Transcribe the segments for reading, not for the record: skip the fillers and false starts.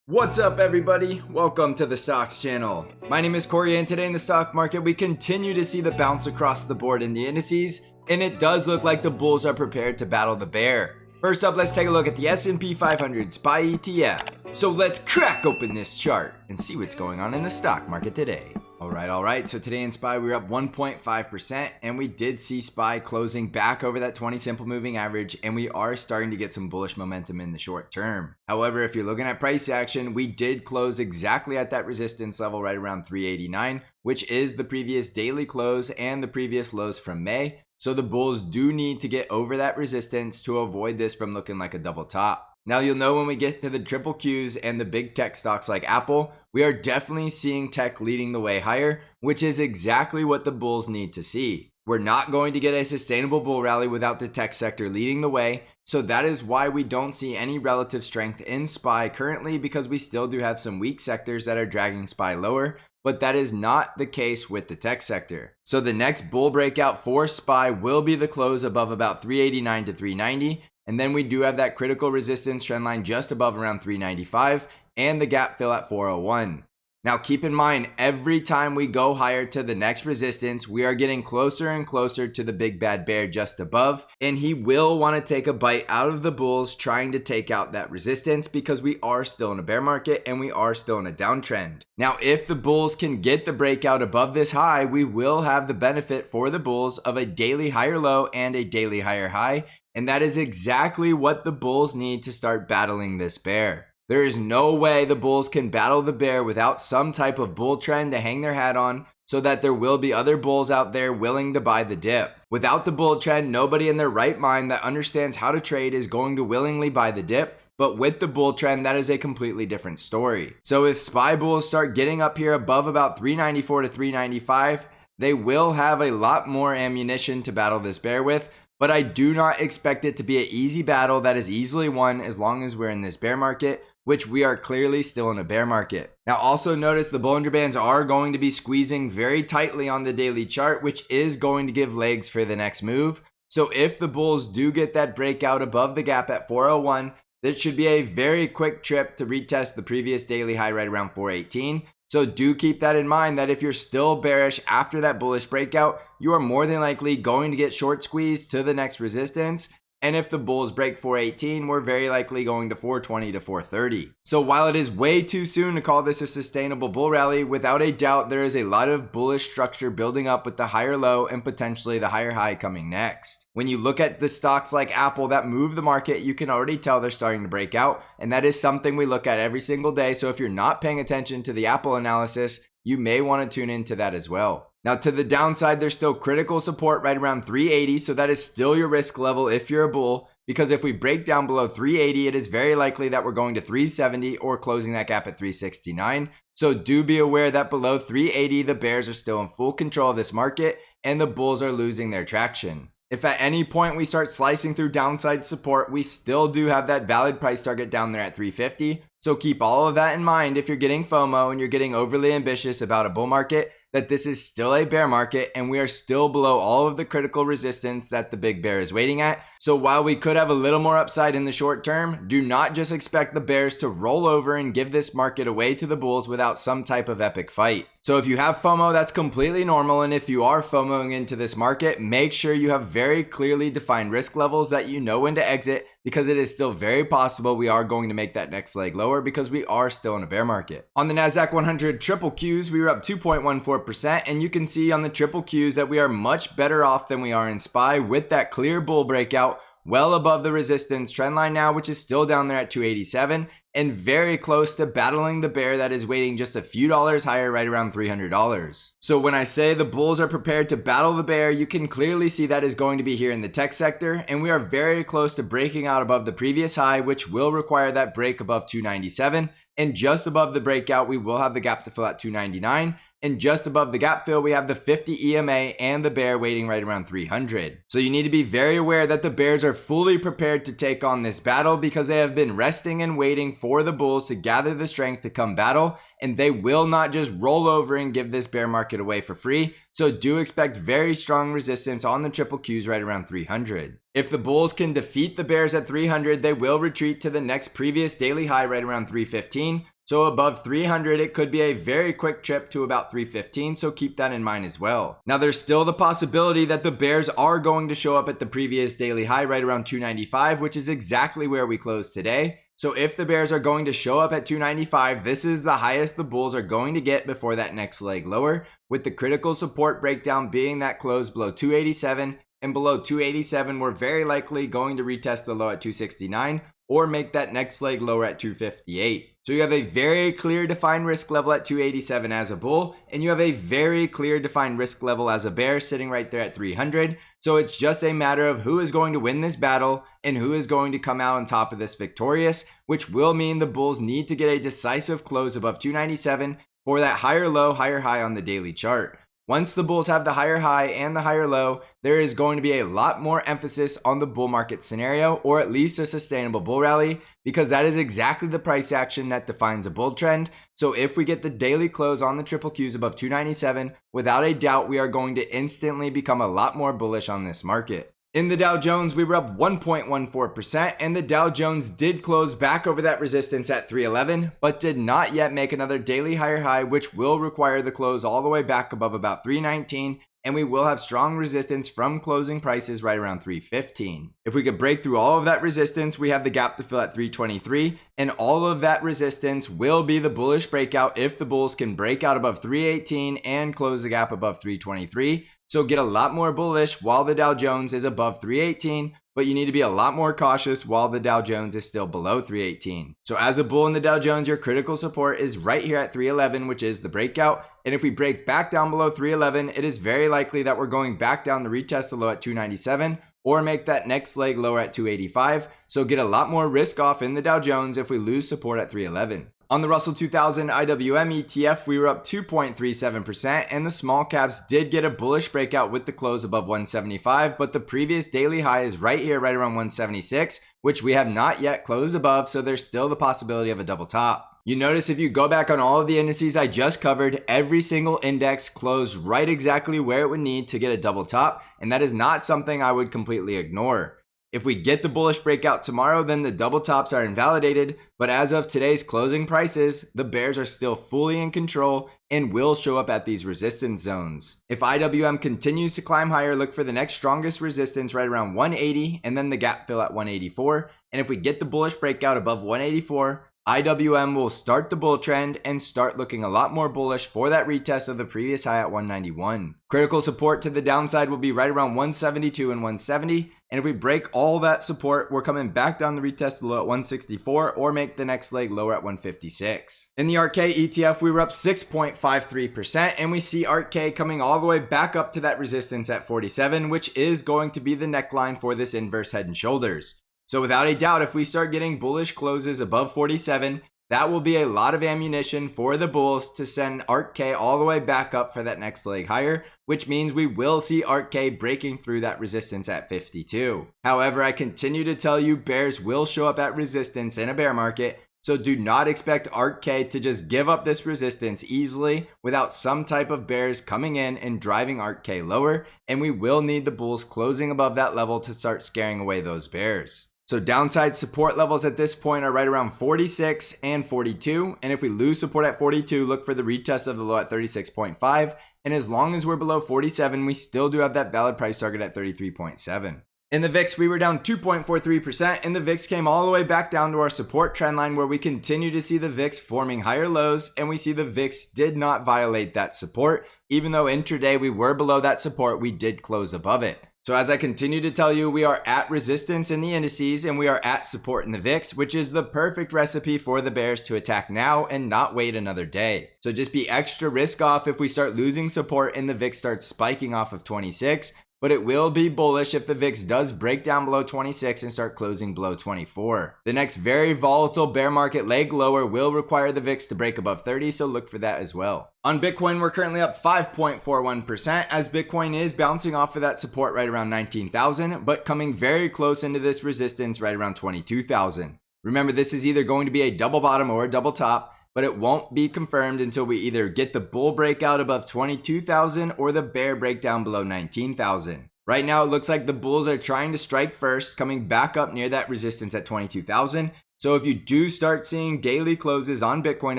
What's up everybody? Welcome to the Stocks channel. My name is Corey and today in the stock market we continue to see the bounce across the board in the indices, and it does look like the bulls are prepared to battle the bear. First up, let's take a look at the S&P 500 SPY ETF. So let's crack open this chart and see what's going on in the stock market today. Alright, so today in SPY we're up 1.5% and we did see SPY closing back over that 20 simple moving average, and we are starting to get some bullish momentum in the short term. However, if you're looking at price action, we did close exactly at that resistance level right around 389, which is the previous daily close and the previous lows from May. So the bulls do need to get over that resistance to avoid this from looking like a double top. Now you'll know when we get to the triple Qs and the big tech stocks like Apple, we are definitely seeing tech leading the way higher, which is exactly what the bulls need to see. We're not going to get a sustainable bull rally without the tech sector leading the way, so that is why we don't see any relative strength in SPY currently, because we still do have some weak sectors that are dragging SPY lower, but that is not the case with the tech sector. So the next bull breakout for SPY will be the close above about 389 to 390. And then we do have that critical resistance trend line just above around 395 and the gap fill at 401. Now keep in mind, every time we go higher to the next resistance, we are getting closer and closer to the big bad bear just above, and he will want to take a bite out of the bulls trying to take out that resistance, because we are still in a bear market and we are still in a downtrend. Now if the bulls can get the breakout above this high, we will have the benefit for the bulls of a daily higher low and a daily higher high, and that is exactly what the bulls need to start battling this bear. There is no way the bulls can battle the bear without some type of bull trend to hang their hat on, so that there will be other bulls out there willing to buy the dip. Without the bull trend, nobody in their right mind that understands how to trade is going to willingly buy the dip. But with the bull trend, that is a completely different story. So if SPY bulls start getting up here above about 394 to 395, they will have a lot more ammunition to battle this bear with. But I do not expect it to be an easy battle that is easily won as long as we're in this bear market, which we are clearly still in a bear market. Now also notice the Bollinger Bands are going to be squeezing very tightly on the daily chart, which is going to give legs for the next move. So if the bulls do get that breakout above the gap at 401, this should be a very quick trip to retest the previous daily high right around 418. So do keep that in mind, that if you're still bearish after that bullish breakout, you are more than likely going to get short squeezed to the next resistance. And if the bulls break 418, we're very likely going to 420 to 430. So while it is way too soon to call this a sustainable bull rally, without a doubt there is a lot of bullish structure building up with the higher low and potentially the higher high coming next. When you look at the stocks like Apple that move the market, you can already tell they're starting to break out, and that is something we look at every single day. So if you're not paying attention to the Apple analysis, you may want to tune into that as well. Now to the downside, there's still critical support right around 380, so that is still your risk level if you're a bull, because if we break down below 380, it is very likely that we're going to 370 or closing that gap at 369. So do be aware that below 380, the bears are still in full control of this market and the bulls are losing their traction. If at any point we start slicing through downside support, we still do have that valid price target down there at 350. So keep all of that in mind if you're getting FOMO and you're getting overly ambitious about a bull market, that this is still a bear market and we are still below all of the critical resistance that the big bear is waiting at. So while we could have a little more upside in the short term, do not just expect the bears to roll over and give this market away to the bulls without some type of epic fight. So if you have FOMO, that's completely normal, and if you are FOMOing into this market, make sure you have very clearly defined risk levels that you know when to exit, because it is still very possible we are going to make that next leg lower because we are still in a bear market. On the NASDAQ 100 triple Qs, we were up 2.14%, and you can see on the triple Qs that we are much better off than we are in SPY with that clear bull breakout well above the resistance trend line now, which is still down there at 287 and very close to battling the bear that is waiting just a few dollars higher right around $300. So when I say the bulls are prepared to battle the bear, you can clearly see that is going to be here in the tech sector, and we are very close to breaking out above the previous high, which will require that break above 297, and just above the breakout we will have the gap to fill at 299. And just above the gap fill, we have the 50 EMA and the bear waiting right around 300. So you need to be very aware that the bears are fully prepared to take on this battle because they have been resting and waiting for the bulls to gather the strength to come battle, and they will not just roll over and give this bear market away for free. So do expect very strong resistance on the triple Qs right around 300. If the bulls can defeat the bears at 300, they will retreat to the next previous daily high right around 315. So above 300, it could be a very quick trip to about 315, so keep that in mind as well. Now there's still the possibility that the bears are going to show up at the previous daily high right around 295, which is exactly where we closed today. So if the bears are going to show up at 295, this is the highest the bulls are going to get before that next leg lower, with the critical support breakdown being that close below 287, and below 287 we're very likely going to retest the low at 269 or make that next leg lower at 258. So you have a very clear defined risk level at 287 as a bull, and you have a very clear defined risk level as a bear sitting right there at 300. So it's just a matter of who is going to win this battle and who is going to come out on top of this victorious, which will mean the bulls need to get a decisive close above 297 for that higher low, higher high on the daily chart. Once the bulls have the higher high and the higher low, there is going to be a lot more emphasis on the bull market scenario, or at least a sustainable bull rally, because that is exactly the price action that defines a bull trend. So if we get the daily close on the triple Qs above 297, without a doubt, we are going to instantly become a lot more bullish on this market. In the Dow Jones, we were up 1.14%, and the Dow Jones did close back over that resistance at 311, but did not yet make another daily higher high, which will require the close all the way back above about 319, and we will have strong resistance from closing prices right around 315. If we could break through all of that resistance, we have the gap to fill at 323, and all of that resistance will be the bullish breakout if the bulls can break out above 318 and close the gap above 323. So get a lot more bullish while the Dow Jones is above 318, but you need to be a lot more cautious while the Dow Jones is still below 318. So as a bull in the Dow Jones, your critical support is right here at 311, which is the breakout. And if we break back down below 311, it is very likely that we're going back down to retest the low at 297 or make that next leg lower at 285. So get a lot more risk off in the Dow Jones if we lose support at 311. On the Russell 2000 IWM ETF, we were up 2.37%, and the small caps did get a bullish breakout with the close above 175, but the previous daily high is right here, right around 176, which we have not yet closed above, so there's still the possibility of a double top. You notice if you go back on all of the indices I just covered, every single index closed right exactly where it would need to get a double top, and that is not something I would completely ignore. If we get the bullish breakout tomorrow, then the double tops are invalidated, but as of today's closing prices, the bears are still fully in control and will show up at these resistance zones. If IWM continues to climb higher, look for the next strongest resistance right around 180 and then the gap fill at 184. And if we get the bullish breakout above 184, IWM will start the bull trend and start looking a lot more bullish for that retest of the previous high at 191. Critical support to the downside will be right around 172 and 170. And if we break all that support, we're coming back down the retest low at 164 or make the next leg lower at 156. In the Arkk ETF, we were up 6.53%, and we see Arkk coming all the way back up to that resistance at 47, which is going to be the neckline for this inverse head and shoulders. So without a doubt, if we start getting bullish closes above 47, that will be a lot of ammunition for the bulls to send Arkk all the way back up for that next leg higher, which means we will see Arkk breaking through that resistance at 52. However, I continue to tell you bears will show up at resistance in a bear market, so do not expect Arkk to just give up this resistance easily without some type of bears coming in and driving Arkk lower, and we will need the bulls closing above that level to start scaring away those bears. So downside support levels at this point are right around 46 and 42. And if we lose support at 42, look for the retest of the low at 36.5. And as long as we're below 47, we still do have that valid price target at 33.7. In the VIX, we were down 2.43%, and the VIX came all the way back down to our support trend line where we continue to see the VIX forming higher lows, and we see the VIX did not violate that support. Even though intraday we were below that support, we did close above it. So as I continue to tell you, we are at resistance in the indices and we are at support in the VIX, which is the perfect recipe for the bears to attack now and not wait another day. So just be extra risk off if we start losing support and the VIX starts spiking off of 26. But it will be bullish if the VIX does break down below 26 and start closing below 24. The next very volatile bear market leg lower will require the VIX to break above 30, so look for that as well. On Bitcoin, we're currently up 5.41% as Bitcoin is bouncing off of that support right around 19,000, but coming very close into this resistance right around 22,000. Remember, this is either going to be a double bottom or a double top, but it won't be confirmed until we either get the bull breakout above 22,000 or the bear breakdown below 19,000. Right now, it looks like the bulls are trying to strike first, coming back up near that resistance at 22,000. So if you do start seeing daily closes on Bitcoin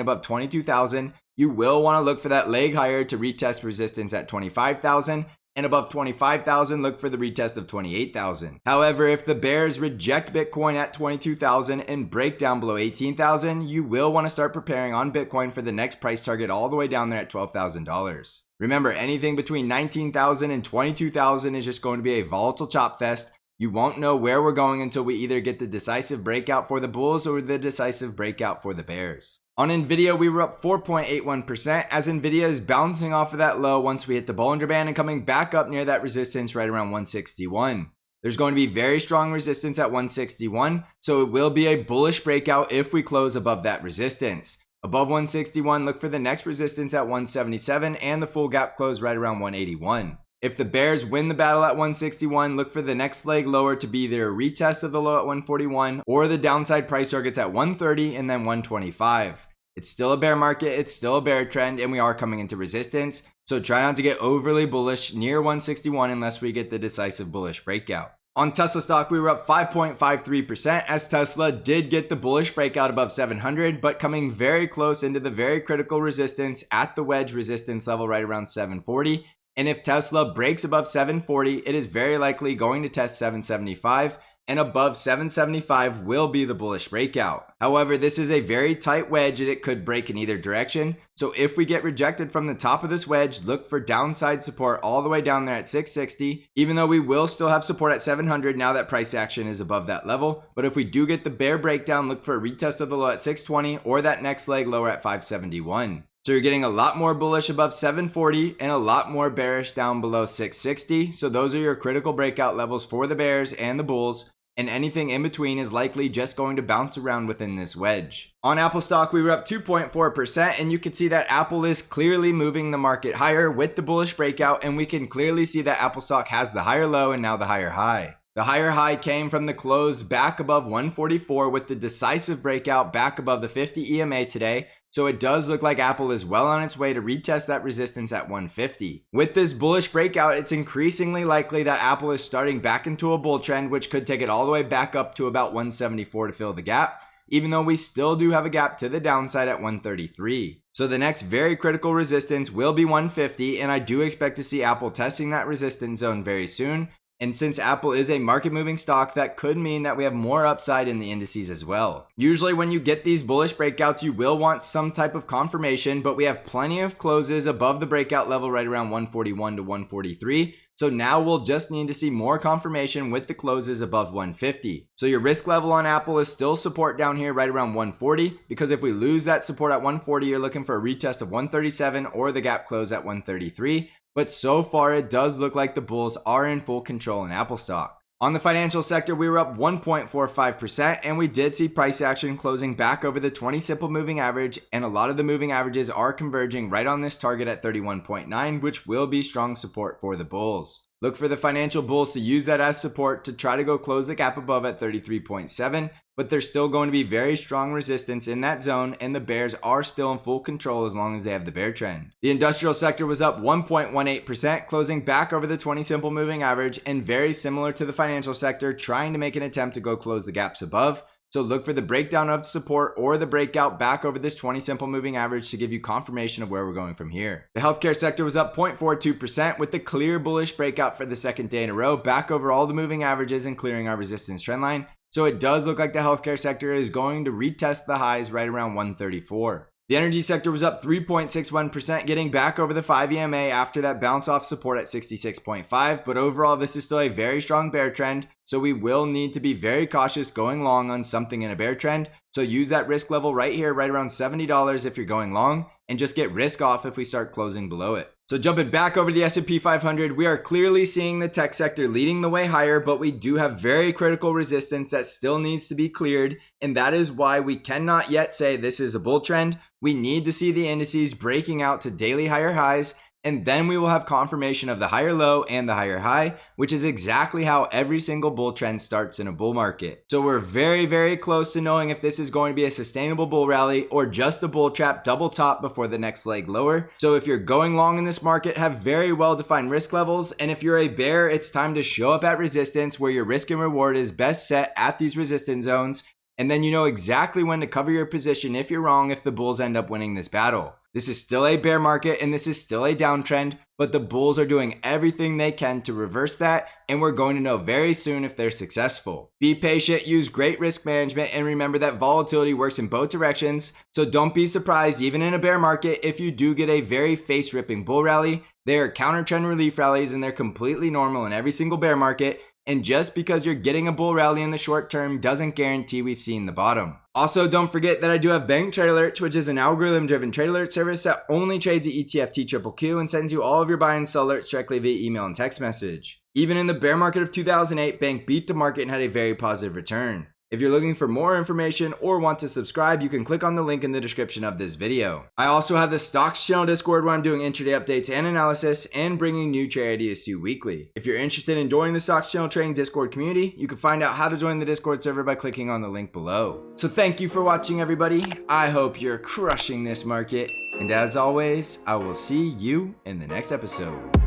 above 22,000, you will want to look for that leg higher to retest resistance at 25,000. And above 25,000, look for the retest of 28,000. However, if the bears reject Bitcoin at 22,000 and break down below 18,000, you will want to start preparing on Bitcoin for the next price target all the way down there at $12,000. Remember, anything between 19,000 and 22,000 is just going to be a volatile chop fest. You won't know where we're going until we either get the decisive breakout for the bulls or the decisive breakout for the bears. On NVDA, we were up 4.81% as NVIDIA is bouncing off of that low once we hit the Bollinger Band and coming back up near that resistance right around 161. There's going to be very strong resistance at 161, so it will be a bullish breakout if we close above that resistance. Above 161, look for the next resistance at 177 and the full gap close right around 181. If the bears win the battle at 161, look for the next leg lower to be either a retest of the low at 141 or the downside price targets at 130 and then 125. It's still a bear market, it's still a bear trend, and we are coming into resistance, so try not to get overly bullish near 161 unless we get the decisive bullish breakout. On Tesla stock, we were up 5.53% as Tesla did get the bullish breakout above 700, but coming very close into the very critical resistance at the wedge resistance level right around 740. And if Tesla breaks above 740, it is very likely going to test 775, and above 775 will be the bullish breakout. However, this is a very tight wedge and it could break in either direction. So if we get rejected from the top of this wedge, look for downside support all the way down there at 660, even though we will still have support at 700 now that price action is above that level. But if we do get the bear breakdown, look for a retest of the low at 620 or that next leg lower at 571. So you're getting a lot more bullish above 740 and a lot more bearish down below 660. So those are your critical breakout levels for the bears and the bulls. And anything in between is likely just going to bounce around within this wedge. On Apple stock, we were up 2.4%, and you can see that Apple is clearly moving the market higher with the bullish breakout, and we can clearly see that Apple stock has the higher low and now the higher high. The higher high came from the close back above 144 with the decisive breakout back above the 50 EMA today. So it does look like Apple is well on its way to retest that resistance at 150. With this bullish breakout, it's increasingly likely that Apple is starting back into a bull trend, which could take it all the way back up to about 174 to fill the gap, even though we still do have a gap to the downside at 133. So the next very critical resistance will be 150, and I do expect to see Apple testing that resistance zone very soon. And since Apple is a market moving stock, that could mean that we have more upside in the indices as well. Usually when you get these bullish breakouts, you will want some type of confirmation, but we have plenty of closes above the breakout level right around 141 to 143. So now we'll just need to see more confirmation with the closes above 150. So your risk level on Apple is still support down here right around 140, because if we lose that support at 140, you're looking for a retest of 137 or the gap close at 133. But so far, it does look like the bulls are in full control in Apple stock. On the financial sector, we were up 1.45%, and we did see price action closing back over the 20 simple moving average, and a lot of the moving averages are converging right on this target at 31.9, which will be strong support for the bulls. Look for the financial bulls to use that as support to try to go close the gap above at 33.7, but there's still going to be very strong resistance in that zone, and the bears are still in full control as long as they have the bear trend. The industrial sector was up 1.18%, closing back over the 20 simple moving average, and very similar to the financial sector, trying to make an attempt to go close the gaps above. So look for the breakdown of support or the breakout back over this 20 simple moving average to give you confirmation of where we're going from here. The healthcare sector was up 0.42% with the clear bullish breakout for the second day in a row, back over all the moving averages and clearing our resistance trend line. So it does look like the healthcare sector is going to retest the highs right around 134. The energy sector was up 3.61%, getting back over the 5 EMA after that bounce off support at 66.5, but overall this is still a very strong bear trend, so we will need to be very cautious going long on something in a bear trend. So use that risk level right here, right around $70 if you're going long, and just get risk off if we start closing below it. So jumping back over the S&P 500, we are clearly seeing the tech sector leading the way higher, but we do have very critical resistance that still needs to be cleared, and that is why we cannot yet say this is a bull trend. We need to see the indices breaking out to daily higher highs, and then we will have confirmation of the higher low and the higher high, which is exactly how every single bull trend starts in a bull market. So we're very close to knowing if this is going to be a sustainable bull rally or just a bull trap double top before the next leg lower. So if you're going long in this market, have very well defined risk levels, and if you're a bear, it's time to show up at resistance where your risk and reward is best set at these resistance zones, and then you know exactly when to cover your position if you're wrong if the bulls end up winning this battle. This is still a bear market and this is still a downtrend, but the bulls are doing everything they can to reverse that, and we're going to know very soon if they're successful. Be patient, use great risk management, and remember that volatility works in both directions, so don't be surprised even in a bear market if you do get a very face-ripping bull rally. They are counter-trend relief rallies and they're completely normal in every single bear market. And just because you're getting a bull rally in the short term doesn't guarantee we've seen the bottom. Also, don't forget that I do have Bank Trade Alerts, which is an algorithm-driven trade alert service that only trades the ETF TQQQ and sends you all of your buy and sell alerts directly via email and text message. Even in the bear market of 2008, Bank beat the market and had a very positive return. If you're looking for more information or want to subscribe, you can click on the link in the description of this video. I also have the Stocks channel Discord where I'm doing intraday updates and analysis and bringing new trade ideas to you weekly. If you're interested in joining the Stocks channel trading Discord community, you can find out how to join the Discord server by clicking on the link below. So thank you for watching, everybody. I hope you're crushing this market. And as always, I will see you in the next episode.